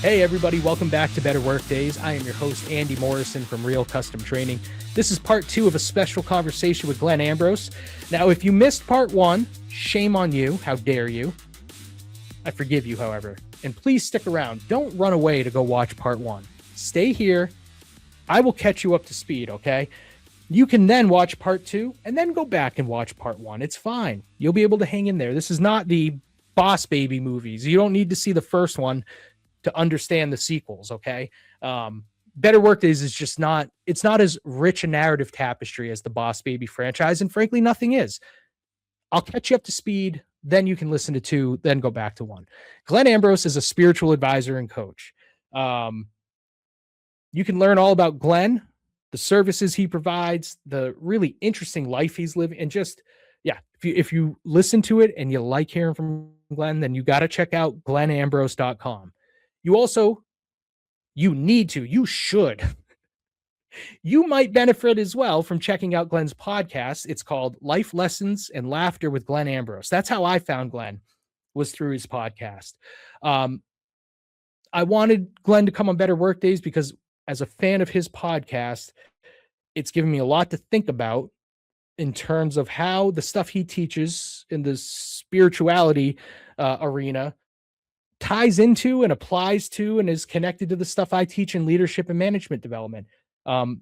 Hey everybody, welcome back to Better Workdays. I am your host, Andy Morrison from Real Custom Training. This is part 2 of a special conversation with Glenn Ambrose. Now, if you missed part 1, shame on you. How dare you? I forgive you, however. And please stick around. Don't run away to go watch part 1. Stay here. I will catch you up to speed, okay? You can then watch part 2 and then go back and watch part 1. It's fine. You'll be able to hang in there. This is not the Boss Baby movies. You don't need to see the first one to understand the sequels, okay? Better Workdays is just not, it's not as rich a narrative tapestry as the Boss Baby franchise, and frankly, nothing is. I'll catch you up to speed, then you can listen to 2, then go back to 1. Glenn Ambrose is a spiritual advisor and coach. You can learn all about Glenn, the services he provides, the really interesting life he's living, and just, yeah, if you listen to it and you like hearing from Glenn, then you got to check out glennambrose.com. You should. You might benefit as well from checking out Glenn's podcast. It's called Life Lessons and Laughter with Glenn Ambrose. That's how I found Glenn, was through his podcast. I wanted Glenn to come on Better Workdays because as a fan of his podcast, it's given me a lot to think about in terms of how the stuff he teaches in the spirituality arena ties into and applies to and is connected to the stuff I teach in leadership and management development. The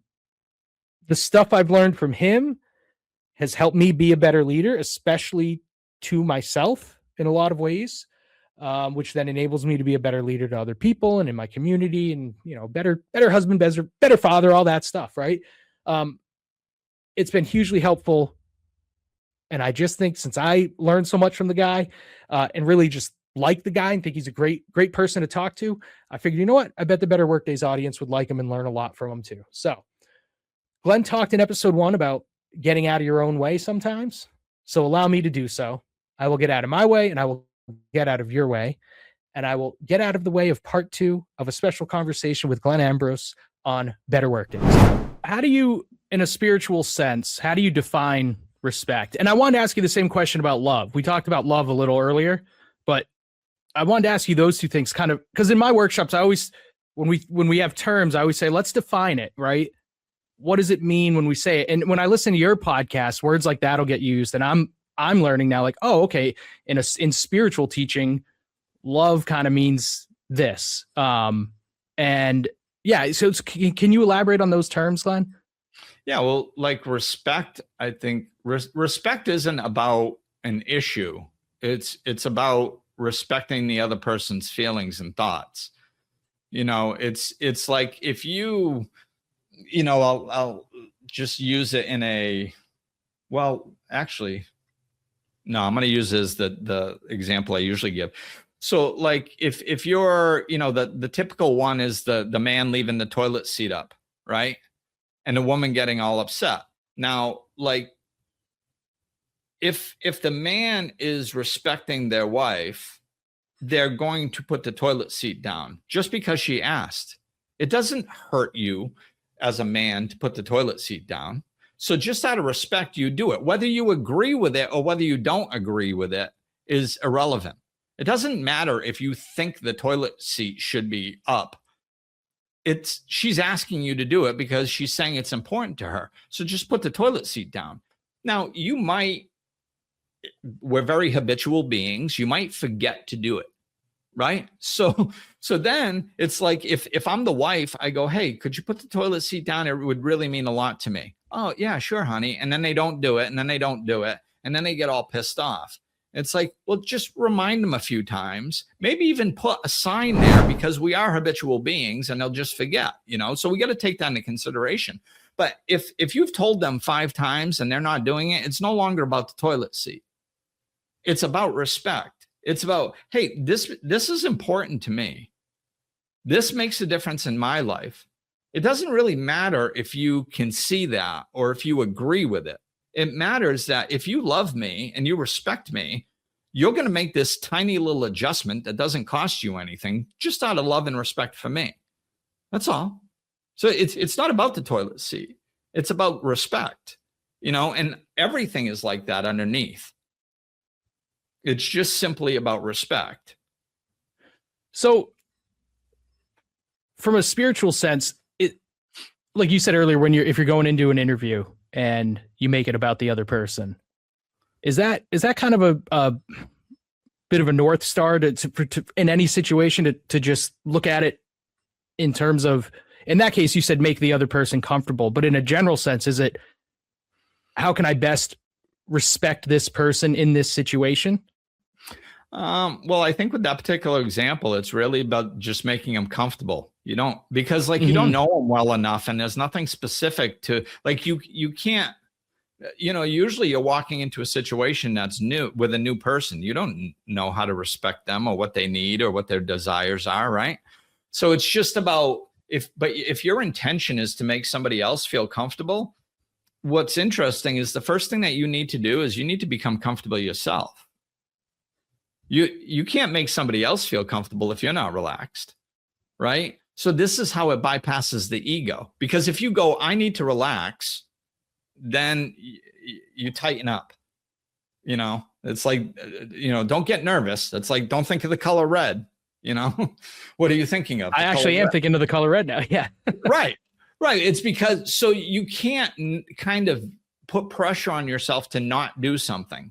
stuff I've learned from him has helped me be a better leader, especially to myself in a lot of ways, which then enables me to be a better leader to other people and in my community, and, you know, better husband, better father, all that stuff. Right. It's been hugely helpful. And I just think, since I learned so much from the guy, and really just like the guy and think he's a great person to talk to, I figured, you know what? I bet the Better Workdays audience would like him and learn a lot from him too. So Glenn talked in episode 1 about getting out of your own way sometimes. So allow me to do so. I will get out of my way and I will get out of your way. And I will get out of the way of part 2 of a special conversation with Glenn Ambrose on Better Workdays. How do you, in a spiritual sense, how do you define respect? And I wanted to ask you the same question about love. We talked about love a little earlier, but I wanted to ask you those two things, kind of, because in my workshops, I always, when we have terms, I always say, let's define it, right? What does it mean when we say it? And when I listen to your podcast, words like that'll get used. And I'm learning now, like, oh, okay, in spiritual teaching, love kind of means this. And yeah, so can you elaborate on those terms, Glenn? Yeah, well, like respect, I think respect isn't about an issue. It's about respecting the other person's feelings and thoughts. You know, it's like, if you know, I'll just use it in a, well, actually, no, I'm going to use it as the example I usually give. So like if you're, you know, the typical one is the man leaving the toilet seat up, right? And the woman getting all upset. Now, like, if the man is respecting their wife, they're going to put the toilet seat down just because she asked. It doesn't hurt you as a man to put the toilet seat down. So just out of respect, you do it. Whether you agree with it or whether you don't agree with it is irrelevant. It doesn't matter if you think the toilet seat should be up. She's asking you to do it because she's saying it's important to her. So just put the toilet seat down. Now, we're very habitual beings. You might forget to do it, right? So then it's like, if I'm the wife, I go, hey, could you put the toilet seat down? It would really mean a lot to me. Oh yeah, sure, honey. And then they don't do it. And then they don't do it. And then they get all pissed off. It's like, well, just remind them a few times, maybe even put a sign there, because we are habitual beings and they'll just forget, you know? So we got to take that into consideration. But if you've told them 5 times and they're not doing it, it's no longer about the toilet seat. It's about respect. It's about, hey, this is important to me. This makes a difference in my life. It doesn't really matter if you can see that or if you agree with it. It matters that if you love me and you respect me, you're going to make this tiny little adjustment that doesn't cost you anything, just out of love and respect for me. That's all. So it's not about the toilet seat. It's about respect, you know, and everything is like that underneath. It's just simply about respect. So from a spiritual sense, it, like you said earlier, if you're going into an interview and you make it about the other person, is that kind of a bit of a North Star to in any situation to just look at it in terms of, in that case, you said make the other person comfortable, but in a general sense, is it, how can I best respect this person in this situation? Well, I think with that particular example, it's really about just making them comfortable. You don't, because like, you don't know them well enough, and there's nothing specific to, like, you can't, usually you're walking into a situation that's new with a new person. You don't know how to respect them or what they need or what their desires are. Right. So it's just about, if your intention is to make somebody else feel comfortable, what's interesting is the first thing that you need to do is you need to become comfortable yourself. You can't make somebody else feel comfortable if you're not relaxed, right? So this is how it bypasses the ego. Because if you go, I need to relax, then you tighten up. It's like, don't get nervous. It's like, don't think of the color red. What are you thinking of? I actually am thinking of the color red now. Yeah. Right. It's because, so you can't kind of put pressure on yourself to not do something.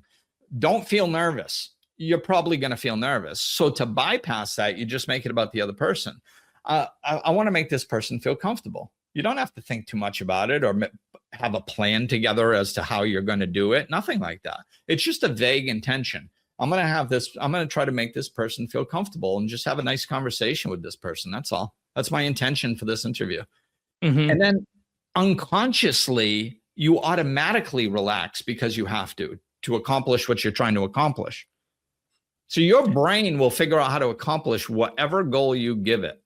Don't feel nervous. You're probably going to feel nervous. So to bypass that, you just make it about the other person. I want to make this person feel comfortable. You don't have to think too much about it or have a plan together as to how you're going to do it. Nothing like that. It's just a vague intention. I'm going to try to make this person feel comfortable and just have a nice conversation with this person. That's all. That's my intention for this interview. And then unconsciously, you automatically relax because you have to accomplish what you're trying to accomplish. So your brain will figure out how to accomplish whatever goal you give it.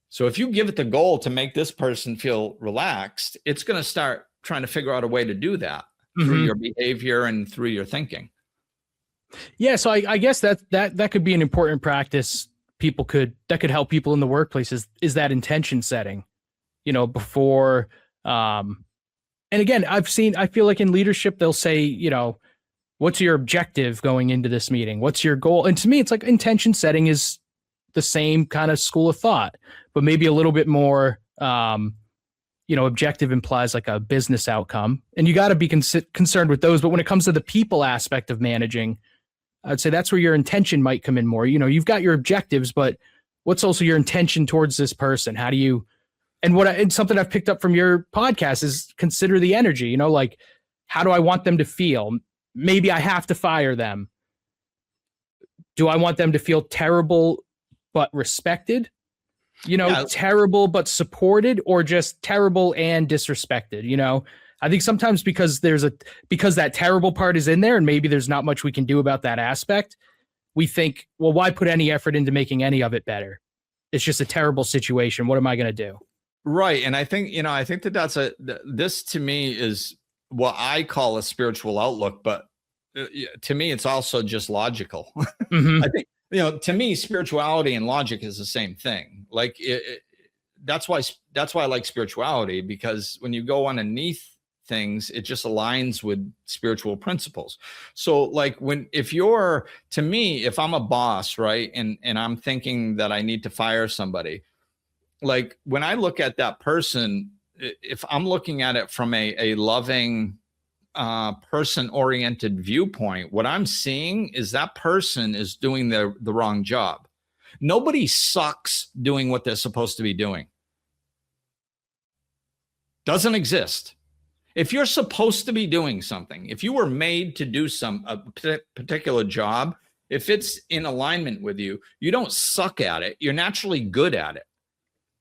So if you give it the goal to make this person feel relaxed, it's going to start trying to figure out a way to do that through your behavior and through your thinking. Yeah. So I guess that could be an important practice that could help people in the workplace is that intention setting, before, and again, I feel like in leadership, they'll say, what's your objective going into this meeting? What's your goal? And to me, it's like intention setting is the same kind of school of thought, but maybe a little bit more, objective implies like a business outcome, and you got to be concerned with those. But when it comes to the people aspect of managing, I'd say that's where your intention might come in more. You've got your objectives, but what's also your intention towards this person? How do you, and something I've picked up from your podcast is consider the energy, like, how do I want them to feel? Maybe I have to fire them. Do I want them to feel terrible but respected? Terrible but supported, or just terrible and disrespected? I think sometimes because that terrible part is in there and maybe there's not much we can do about that aspect, we think, well, why put any effort into making any of it better? It's just a terrible situation. What am I going to do? Right. And I think, this to me is what I call a spiritual outlook, but to me, it's also just logical. I think, to me, spirituality and logic is the same thing. Like that's why I like spirituality, because when you go underneath things, it just aligns with spiritual principles. So like if I'm a boss, right, and I'm thinking that I need to fire somebody, like when I look at that person, if I'm looking at it from a loving, person-oriented viewpoint, what I'm seeing is that person is doing the wrong job. Nobody sucks doing what they're supposed to be doing. Doesn't exist. If you're supposed to be doing something, if you were made to do a particular job, if it's in alignment with you, you don't suck at it. You're naturally good at it.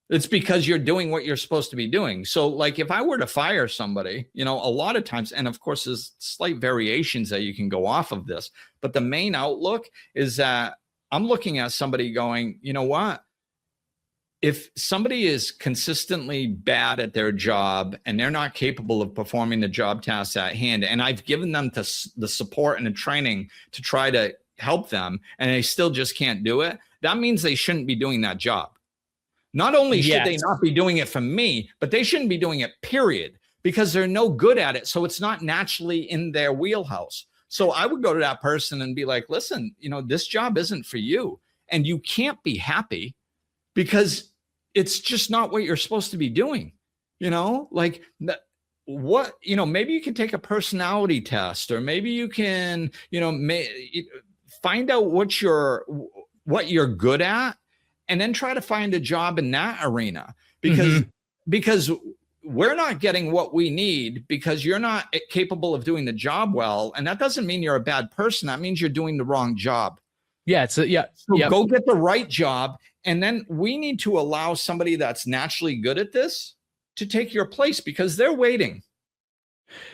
It's because you're doing what you're supposed to be doing. So like if I were to fire somebody, a lot of times, and of course there's slight variations that you can go off of this, but the main outlook is that I'm looking at somebody going, you know what? If somebody is consistently bad at their job and they're not capable of performing the job tasks at hand, and I've given them the support and the training to try to help them, and they still just can't do it, that means they shouldn't be doing that job. Not only should they not be doing it for me, but they shouldn't be doing it, period, because they're no good at it. So it's not naturally in their wheelhouse. So I would go to that person and be like, listen, this job isn't for you, and you can't be happy because it's just not what you're supposed to be doing. Like what, maybe you can take a personality test, or maybe you can, find out what you're good at, and then try to find a job in that arena, because we're not getting what we need because you're not capable of doing the job well. And that doesn't mean you're a bad person. That means you're doing the wrong job. Yeah. So go get the right job. And then we need to allow somebody that's naturally good at this to take your place, because they're waiting.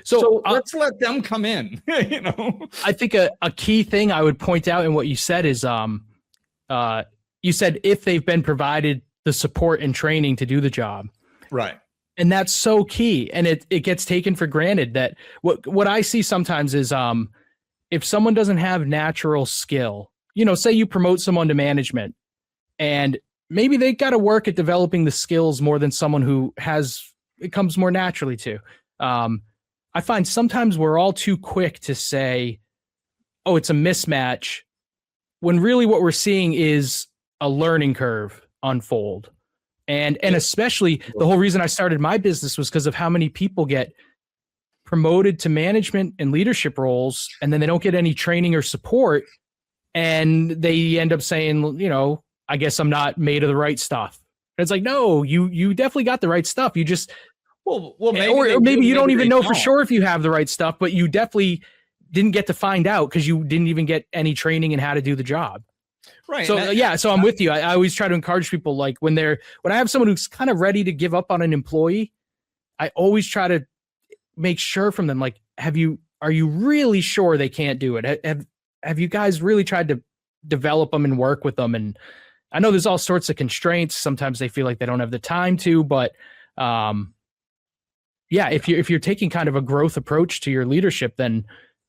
So let's let them come in. I think a key thing I would point out in what you said is, you said if they've been provided the support and training to do the job. Right. And that's so key. And it gets taken for granted that what I see sometimes is, if someone doesn't have natural skill, say you promote someone to management, and maybe they got to work at developing the skills more than someone who it comes more naturally to. I find sometimes we're all too quick to say, oh, it's a mismatch, when really what we're seeing is a learning curve unfold. And especially the whole reason I started my business was because of how many people get promoted to management and leadership roles, and then they don't get any training or support. And they end up saying, I guess I'm not made of the right stuff. And it's like, no, you definitely got the right stuff. You just, maybe you don't even know for sure if you have the right stuff, but you definitely didn't get to find out because you didn't even get any training in how to do the job. Right. So so I'm with you. I always try to encourage people, like when I have someone who's kind of ready to give up on an employee, I always try to make sure from them, like, are you really sure they can't do it? Have you guys really tried to develop them and work with them? And I know there's all sorts of constraints. Sometimes they feel like they don't have the time to, but if you're taking kind of a growth approach to your leadership, then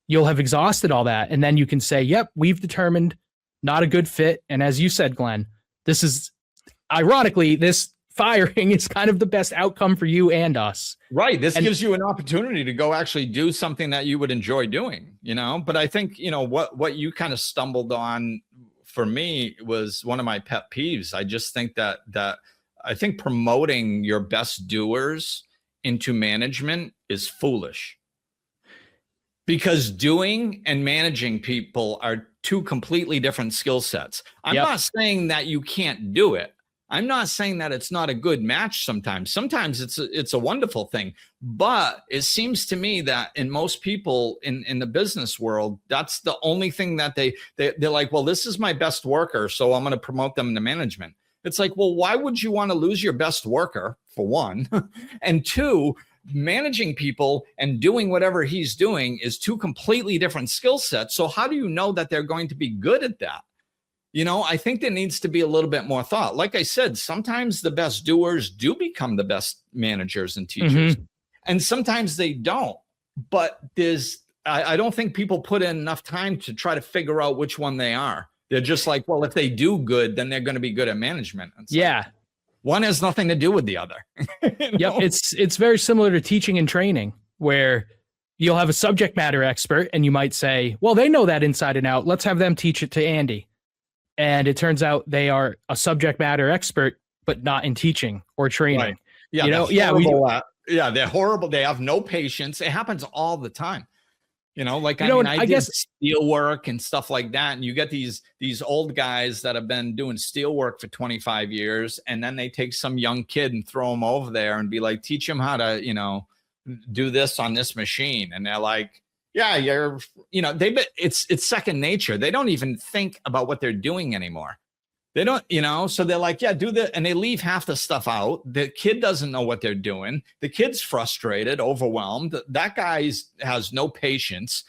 you'll have exhausted all that. And then you can say, yep, we've determined not a good fit. And as you said, Glenn, this is ironically, this firing is kind of the best outcome for you and us. Right. This gives you an opportunity to go actually do something that you would enjoy doing, but I think, what you kind of stumbled on for me was one of my pet peeves. I just think that I think promoting your best doers into management is foolish, because doing and managing people are two completely different skill sets. I'm not saying that you can't do it. I'm not saying that it's not a good match sometimes. Sometimes it's a wonderful thing. But it seems to me that in most people in the business world, that's the only thing that they're like, well, this is my best worker, so I'm going to promote them to management. It's like, well, why would you want to lose your best worker, for one? And two, managing people and doing whatever he's doing is two completely different skill sets. So how do you know that they're going to be good at that? I think there needs to be a little bit more thought. Like I said, sometimes the best doers do become the best managers and teachers, and sometimes they don't. But I don't think people put in enough time to try to figure out which one they are. They're just like, well, if they do good, then they're going to be good at management. Like, one has nothing to do with the other. Yep. It's very similar to teaching and training, where you'll have a subject matter expert and you might say, well, they know that inside and out. Let's have them teach it to Andy. And it turns out they are a subject matter expert, but not in teaching or training. Right. Yeah. They're horrible. They have no patience. It happens all the time. I did steel work and stuff like that. And you get these old guys that have been doing steel work for 25 years. And then they take some young kid and throw him over there and be like, teach him how to, do this on this machine. And they're like, yeah, it's second nature. They don't even think about what they're doing anymore. They don't, so they're like, yeah, do that. And they leave half the stuff out. The kid doesn't know what they're doing. The kid's frustrated, overwhelmed. That guy has no patience.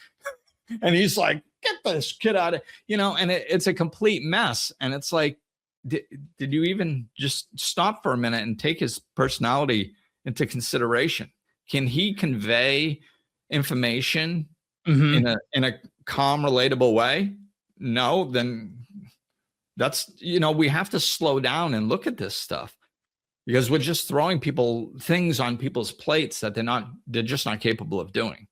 And he's like, get this kid out of, and it's a complete mess. And it's like, did you even just stop for a minute and take his personality into consideration? Can he convey information in a calm, relatable way? No, then that's, we have to slow down and look at this stuff, because we're just throwing things on people's plates that they're just not capable of doing.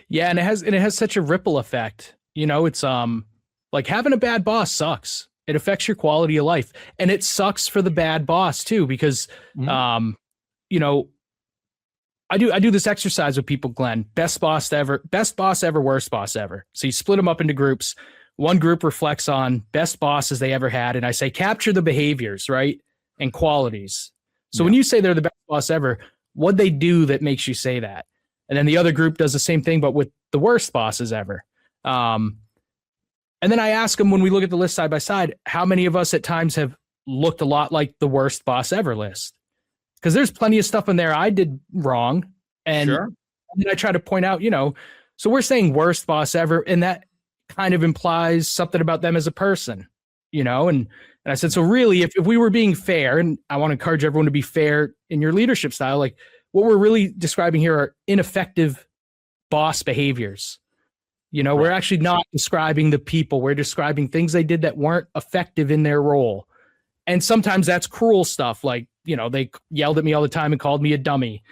Yeah. And it has such a ripple effect. It's like having a bad boss sucks. It affects your quality of life. And it sucks for the bad boss too, because, you know, I do this exercise with people, Glenn. Best boss ever, worst boss ever. So you split them up into groups. One group reflects on best bosses they ever had. And I say, capture the behaviors, right? And qualities. So when you say they're the best boss ever, what they do that makes you say that? And then the other group does the same thing, but with the worst bosses ever. And then I ask them, when we look at the list side by side, how many of us at times have looked a lot like the worst boss ever list? Because there's plenty of stuff in there I did wrong. And then I try to point out, so we're saying worst boss ever, and that kind of implies something about them as a person, and I said, so really, if we were being fair, and I want to encourage everyone to be fair in your leadership style, like what we're really describing here are ineffective boss behaviors. We're actually not describing the people. We're describing things they did that weren't effective in their role. And sometimes that's cruel stuff. Like, they yelled at me all the time and called me a dummy.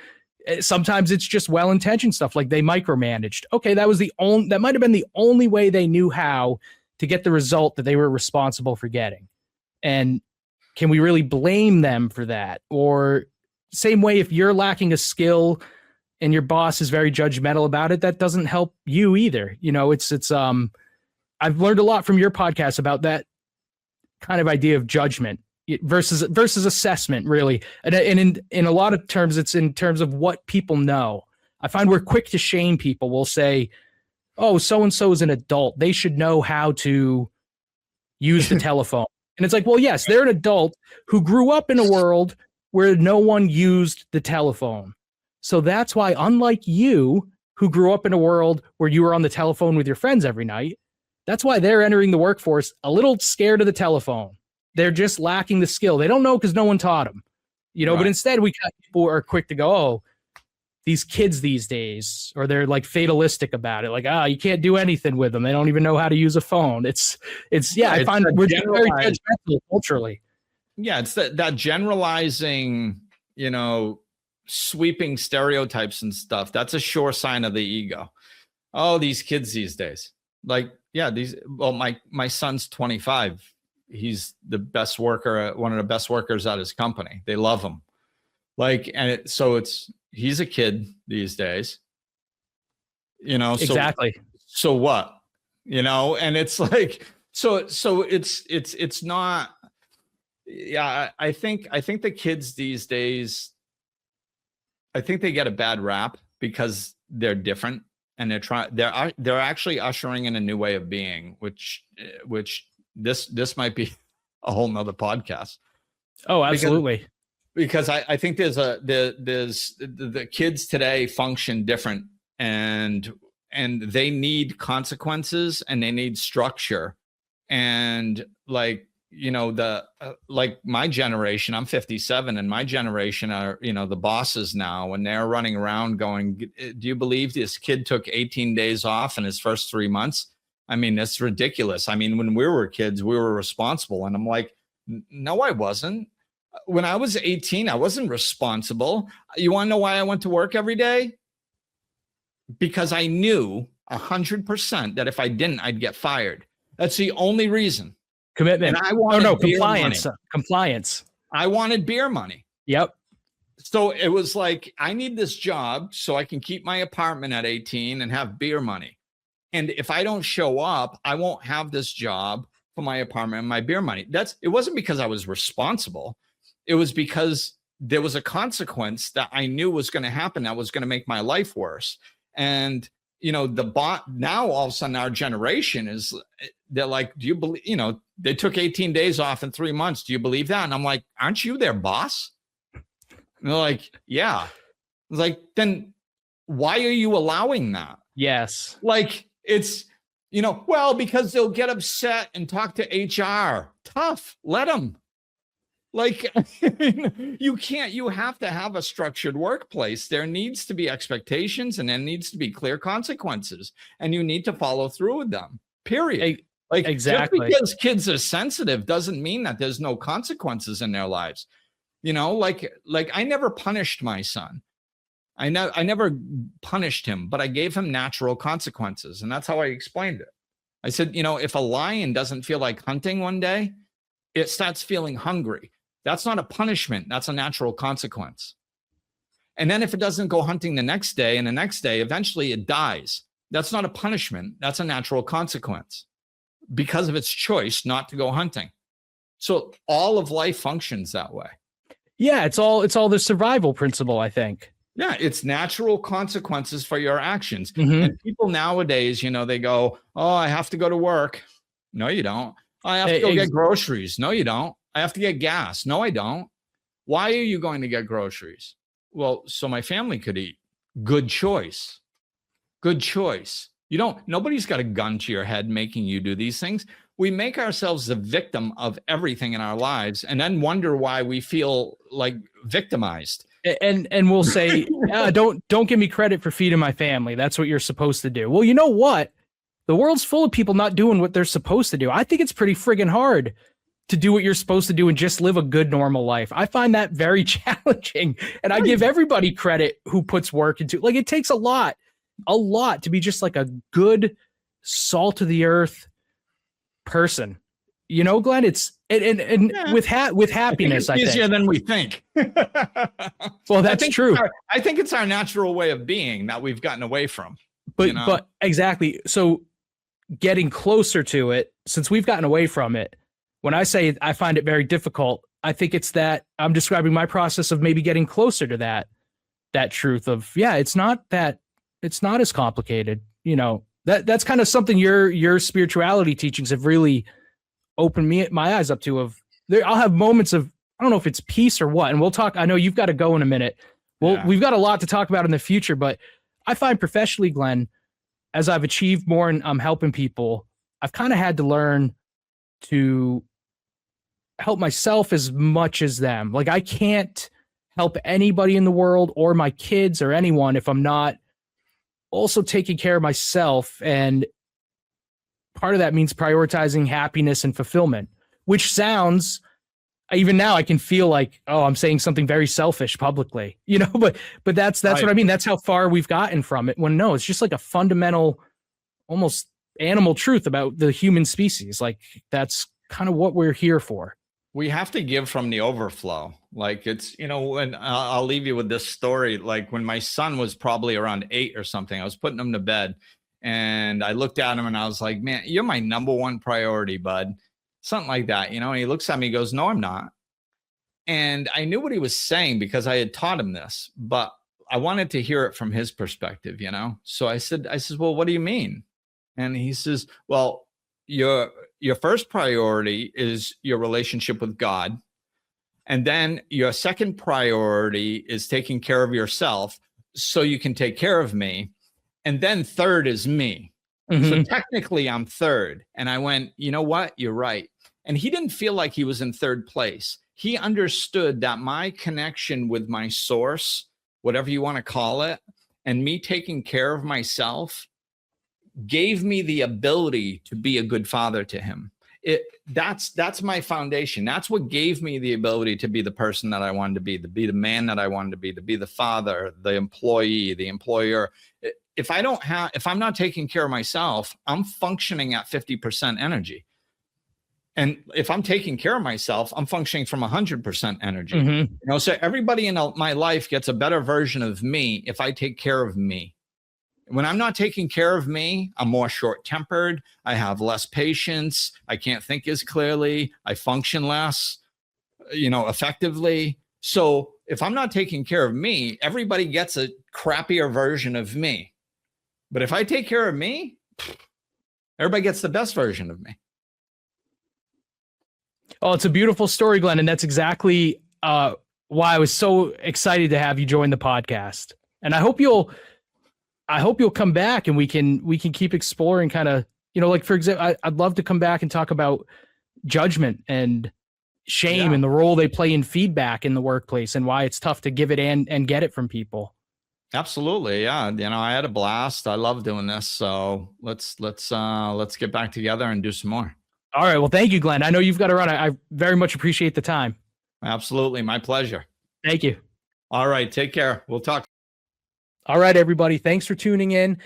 Sometimes it's just well-intentioned stuff. Like they micromanaged. Okay. That might've been the only way they knew how to get the result that they were responsible for getting. And can we really blame them for that? Or same way, if you're lacking a skill and your boss is very judgmental about it, that doesn't help you either. I've learned a lot from your podcast about that kind of idea of judgment versus assessment, really. And in a lot of terms, it's in terms of what people know. I find we're quick to shame people. We'll say, oh, so-and-so is an adult. They should know how to use the telephone. And it's like, well, yes, they're an adult who grew up in a world where no one used the telephone. So that's why, unlike you, who grew up in a world where you were on the telephone with your friends every night, that's why they're entering the workforce a little scared of the telephone. They're just lacking the skill. They don't know because no one taught them, but instead we got people who are quick to go, oh, these kids these days, or they're like fatalistic about it. Like, you can't do anything with them. They don't even know how to use a phone. I find we're very judgmental culturally. Yeah. It's that generalizing, sweeping stereotypes and stuff. That's a sure sign of the ego. Oh, these kids these days. Like, yeah, my son's 25. He's the best worker, one of the best workers at his company. They love him. Like, he's a kid these days, Exactly. So what, and it's like, so it's not, yeah, I think the kids these days, I think they get a bad rap because they're different and they're actually ushering in a new way of being, which this might be a whole nother podcast. Oh, absolutely. Because I think there's the kids today function different, and they need consequences and they need structure. And like, like my generation, I'm 57, and my generation are, the bosses now, and they're running around going, do you believe this kid took 18 days off in his first 3 months? I mean, that's ridiculous. I mean, when we were kids, we were responsible. And I'm like, no, I wasn't. When I was 18, I wasn't responsible. You want to know why I went to work every day? Because I knew 100% that if I didn't, I'd get fired. That's the only reason. Commitment. And I wanted compliance. Compliance. I wanted beer money. Yep. So it was like, I need this job so I can keep my apartment at 18 and have beer money. And if I don't show up, I won't have this job for my apartment and my beer money. It wasn't because I was responsible. It was because there was a consequence that I knew was going to happen that was going to make my life worse. And, now all of a sudden our generation they're like, do you believe, they took 18 days off in 3 months. Do you believe that? And I'm like, aren't you their boss? And they're like, yeah. I was like, then why are you allowing that? Yes. Like, it's, well, because they'll get upset and talk to HR. Tough. Let them. Like, you have to have a structured workplace. There needs to be expectations, and there needs to be clear consequences, and you need to follow through with them, period. Like, exactly. Just because kids are sensitive doesn't mean that there's no consequences in their lives. Like I never punished my son. I never punished him, but I gave him natural consequences. And that's how I explained it. I said, if a lion doesn't feel like hunting one day, it starts feeling hungry. That's not a punishment. That's a natural consequence. And then if it doesn't go hunting the next day and the next day, eventually it dies. That's not a punishment. That's a natural consequence because of its choice not to go hunting. So all of life functions that way. Yeah, it's all the survival principle, I think. Yeah, it's natural consequences for your actions. And people nowadays, they go, oh, I have to go to work. No, you don't. I have to go get groceries. No, you don't. I have to get gas. No, I don't. Why are you going to get groceries? Well, so my family could eat. Good choice. Good choice. Nobody's got a gun to your head making you do these things. We make ourselves the victim of everything in our lives and then wonder why we feel like victimized. And we'll say, don't give me credit for feeding my family. That's what you're supposed to do. Well, you know what? The world's full of people not doing what they're supposed to do. I think it's pretty friggin' hard to do what you're supposed to do and just live a good, normal life. I find that very challenging. And I give everybody credit who puts work into it. Like, it takes a lot to be just like a good, salt of the earth person. Glenn, it's with happiness, I think it's easier than we think. Well, that's true. I think it's our natural way of being that we've gotten away from. But exactly. So getting closer to it, since we've gotten away from it, when I say I find it very difficult, I think it's that I'm describing my process of maybe getting closer to that truth of, it's not as complicated. That's kind of something your spirituality teachings have really opened my eyes up to. I'll have moments of, I don't know if it's peace or what, and we'll talk. I know you've got to go in a minute. Well, we've got a lot to talk about in the future, but I find professionally, Glenn, as I've achieved more and I'm helping people, I've kind of had to learn to help myself as much as them. Like, I can't help anybody in the world or my kids or anyone if I'm not also taking care of myself. And part of that means prioritizing happiness and fulfillment, which sounds, even now I can feel like, oh, I'm saying something very selfish publicly, but that's right. What I mean. That's how far we've gotten from it, when no, it's just like a fundamental, almost animal truth about the human species. Like, that's kind of what we're here for. We have to give from the overflow. Like, it's, when I'll leave you with this story. Like, when my son was probably around 8 or something, I was putting him to bed and I looked at him and I was like, man, you're my number one priority, bud. Something like that, and he looks at me, he goes, no, I'm not. And I knew what he was saying because I had taught him this, but I wanted to hear it from his perspective, So I said, well, what do you mean? And he says, well, your first priority is your relationship with God. And then your second priority is taking care of yourself so you can take care of me. And then third is me. Mm-hmm. So technically I'm third. And I went, you know what? You're right. And he didn't feel like he was in third place. He understood that my connection with my source, whatever you want to call it, and me taking care of myself gave me the ability to be a good father to him. That's my foundation. That's what gave me the ability to be the person that I wanted to be the man that I wanted to be the father, the employee, the employer. If I'm not taking care of myself, I'm functioning at 50% energy. And if I'm taking care of myself, I'm functioning from 100% energy. Mm-hmm. So everybody in my life gets a better version of me if I take care of me. When I'm not taking care of me, I'm more short-tempered. I have less patience. I can't think as clearly. I function less, effectively. So if I'm not taking care of me, everybody gets a crappier version of me. But if I take care of me, everybody gets the best version of me. Oh, it's a beautiful story, Glenn. And that's exactly why I was so excited to have you join the podcast. And I hope you'll come back and we can keep exploring kind of, like, for example, I'd love to come back and talk about judgment and shame and the role they play in feedback in the workplace and why it's tough to give it and get it from people. Absolutely. Yeah. I had a blast. I love doing this. So let's get back together and do some more. All right. Well, thank you, Glenn. I know you've got to run. I very much appreciate the time. Absolutely. My pleasure. Thank you. All right. Take care. We'll talk. All right, everybody. Thanks for tuning in.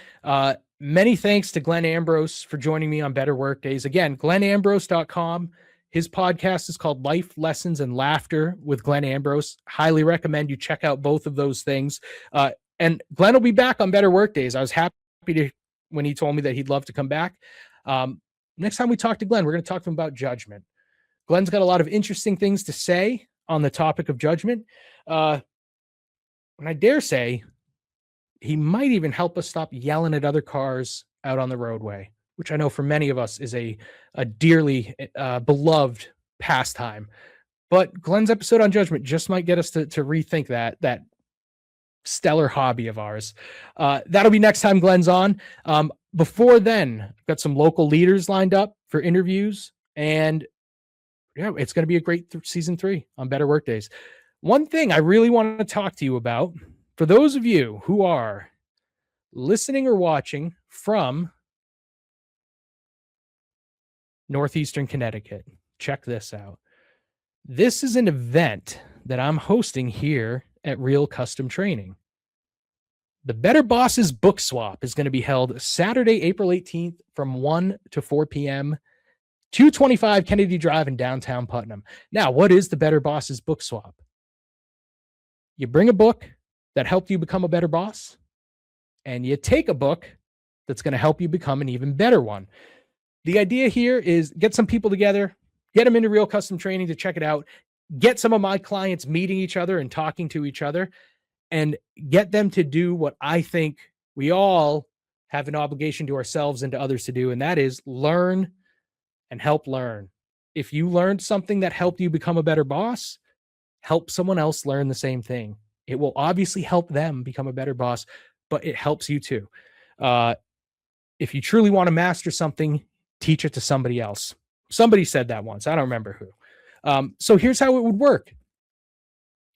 Many thanks to Glenn Ambrose for joining me on Better Workdays. Again, glennambrose.com. His podcast is called Life Lessons and Laughter with Glenn Ambrose. Highly recommend you check out both of those things. And Glenn will be back on Better Workdays. I was happy to when he told me that he'd love to come back. Next time we talk to Glenn, we're going to talk to him about judgment. Glenn's got a lot of interesting things to say on the topic of judgment. And I dare say he might even help us stop yelling at other cars out on the roadway, which I know for many of us is a dearly beloved pastime. But Glenn's episode on judgment just might get us to rethink that stellar hobby of ours. That'll be next time Glenn's on. Before then, I've got some local leaders lined up for interviews, and yeah, it's going to be a great season 3 on Better Workdays. One thing I really want to talk to you about, for those of you who are listening or watching from Northeastern Connecticut, check this out. This is an event that I'm hosting here at Real Custom Training. The Better Bosses Book Swap is going to be held Saturday, April 18th from 1 to 4 p.m., 225 Kennedy Drive in downtown Putnam. Now, what is the Better Bosses Book Swap? You bring a book that helped you become a better boss, and you take a book that's going to help you become an even better one. The idea here is get some people together, get them into Real Custom Training to check it out, get some of my clients meeting each other and talking to each other, and get them to do what I think we all have an obligation to ourselves and to others to do, and that is learn and help learn. If you learned something that helped you become a better boss, help someone else learn the same thing. It will obviously help them become a better boss, but it helps you too. If you truly want to master something, teach it to somebody else. Somebody said that once. I don't remember who. So here's how it would work.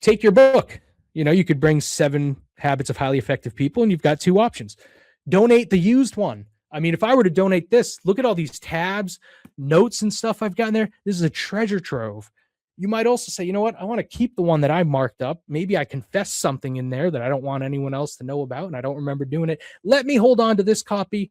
Take your book. You could bring 7 Habits of Highly Effective People, and you've got 2 options. Donate the used one. I mean, if I were to donate this, look at all these tabs, notes, and stuff I've got in there. This is a treasure trove. You might also say, you know what? I want to keep the one that I marked up. Maybe I confessed something in there that I don't want anyone else to know about, and I don't remember doing it. Let me hold on to this copy.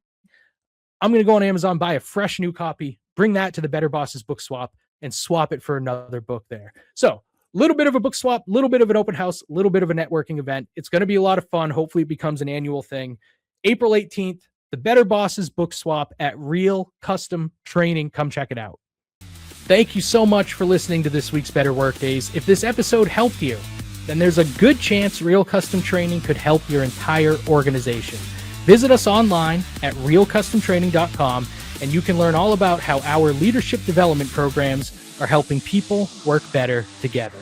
I'm going to go on Amazon, buy a fresh new copy, bring that to the Better Bosses Book Swap, and swap it for another book there. So a little bit of a book swap, a little bit of an open house, a little bit of a networking event. It's going to be a lot of fun. Hopefully it becomes an annual thing. April 18th, the Better Bosses Book Swap at Real Custom Training. Come check it out. Thank you so much for listening to this week's Better Workdays. If this episode helped you, then there's a good chance Real Custom Training could help your entire organization. Visit us online at realcustomtraining.com, and you can learn all about how our leadership development programs are helping people work better together.